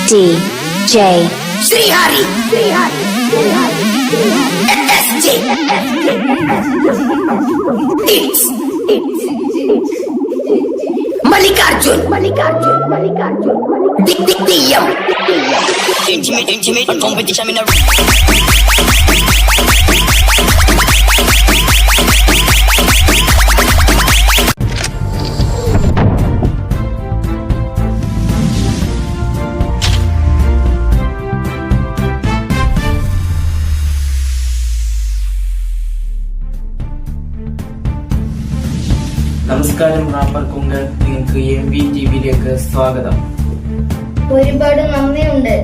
DJ Srihari SJ It's Mallikarjun Diyam Intimate competition in a നമസ്കാരം wrapper കുങ്കർ, നിങ്ങൾക്ക് MVTVയിലേക്ക് സ്വാഗതം. ഒരുപാട് നന്ദിയുണ്ട്.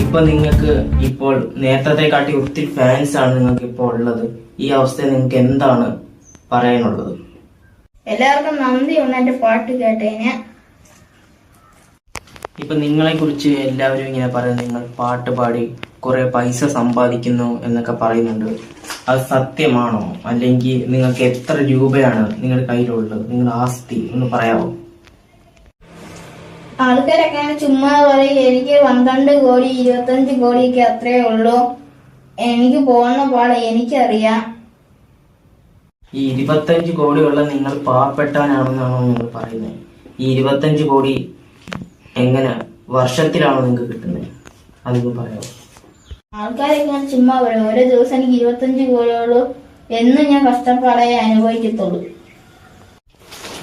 ഇപ്പൊ നിങ്ങൾക്ക് ഇപ്പോൾ നേരത്തെ കാട്ടി ഒത്തിരി ഫാൻസ് ആണ് നിങ്ങൾക്ക് ഇപ്പോൾ ഉള്ളത്. ഈ അവസ്ഥയിൽ നിങ്ങൾക്ക് എന്താണ് പറയാനുള്ളത്? എല്ലാവർക്കും നന്ദിയുണ്ട് എന്റെ പാട്ട് കേട്ടതിന്. ഇപ്പൊ നിങ്ങളെ കുറിച്ച് എല്ലാവരും ഇങ്ങനെ പറയുന്നത് നിങ്ങൾ പാട്ട് പാടി കുറെ പൈസ സമ്പാദിക്കുന്നു എന്നൊക്കെ പറയുന്നുണ്ട്. അത് സത്യമാണോ? അല്ലെങ്കിൽ നിങ്ങൾക്ക് എത്ര രൂപയാണ് നിങ്ങളുടെ കയ്യിലുള്ളത്? നിങ്ങളുടെ ആസ്തി ഒന്ന് പറയാമോ? ആൾക്കാരൊക്കെ ചുമ്മാ പറയും എനിക്ക് 12 കോടി 25 കോടിയൊക്കെ അത്രേ ഉള്ളൂ, എനിക്ക് പോകുന്ന പാടെ എനിക്കറിയാം. ഈ 25 കോടിയുള്ള നിങ്ങൾ പാവപ്പെട്ടവനാണെന്നാണോ നിങ്ങൾ പറയുന്നത്? ഈ 25 കോടി എങ്ങനെ വർഷത്തിലാണോ നിങ്ങൾക്ക് കിട്ടുന്നത്? അതൊന്ന് പറയാമോ? ആൾക്കാരൊക്കെ ചുമ്മാ പറയും ഓരോ ദിവസം എനിക്ക് 25 കോടിയുള്ളൂ എന്ന് ഞാൻ കഷ്ടപ്പാടെ അനുഭവിക്കത്തുള്ളൂ.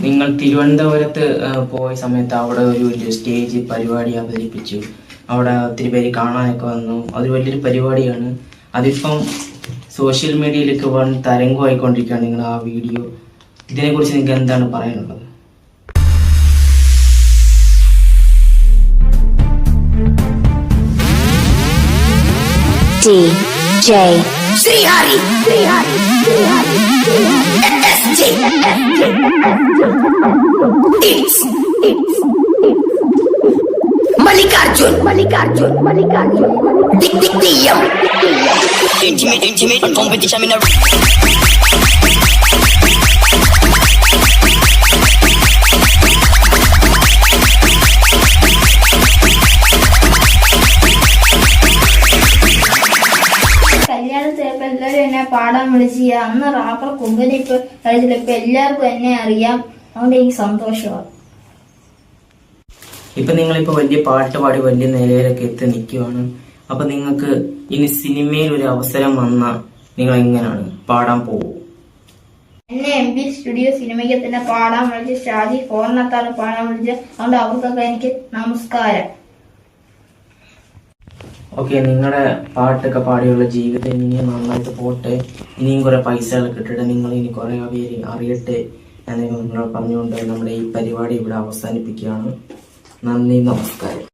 നിങ്ങൾ തിരുവനന്തപുരത്ത് പോയ സമയത്ത് അവിടെ ഒരു വലിയ സ്റ്റേജ് പരിപാടി അവതരിപ്പിച്ചു. അവിടെ ഒത്തിരി പേര് കാണാനൊക്കെ വന്നു. അതൊരു വലിയൊരു പരിപാടിയാണ്. അതിപ്പം സോഷ്യൽ മീഡിയയിലേക്ക് വൺ തരംഗമായിക്കൊണ്ടിരിക്കുകയാണ് നിങ്ങൾ ആ വീഡിയോ. ഇതിനെക്കുറിച്ച് നിങ്ങൾക്ക് എന്താണ് പറയാനുള്ളത്? DJ Srihari SJ It's Mallikarjun Diyam Intimate competition in a കല്യാണത്തിലൊക്കെ എല്ലാവരും എന്നെ പാടാൻ വിളിച്ച് അന്ന് റാപ്പർ കുങ്കനെ ഇപ്പൊ കളിച്ചില്ല. ഇപ്പൊ എല്ലാവർക്കും എന്നെ അറിയാം. അതുകൊണ്ട് എനിക്ക് സന്തോഷമാണ്. ഇപ്പൊ നിങ്ങളിപ്പോ വലിയ പാട്ട് പാടി വലിയ നിലയിലൊക്കെ എത്തി നിൽക്കുവാണ്. അപ്പൊ നിങ്ങൾക്ക് ഇനി സിനിമയിൽ ഒരു അവസരം വന്നാൽ നിങ്ങൾ എങ്ങനെയാണ് പാടാൻ പോകും? എന്നെ MV സ്റ്റുഡിയോ സിനിമയ്ക്ക് തന്നെ പാടാൻ വിളിച്ച് ഷാജി ഫോറിനകത്താണ് പാടാൻ വിളിച്ചത്. അതുകൊണ്ട് അവർക്കൊക്കെ എനിക്ക് നമസ്കാരം. ഓക്കെ, നിങ്ങളുടെ പാട്ടൊക്കെ പാടിയുള്ള ജീവിതം ഇനിയും നന്നായിട്ട് പോട്ടെ. ഇനിയും കുറെ പൈസകൾ കിട്ടട്ടെ. നിങ്ങൾ ഇനി കുറെ പേര് അറിയട്ടെ എന്ന് നിങ്ങൾ പറഞ്ഞുകൊണ്ട് നമ്മുടെ ഈ പരിപാടി ഇവിടെ അവസാനിപ്പിക്കുകയാണ്. നന്ദി, നമസ്കാരം.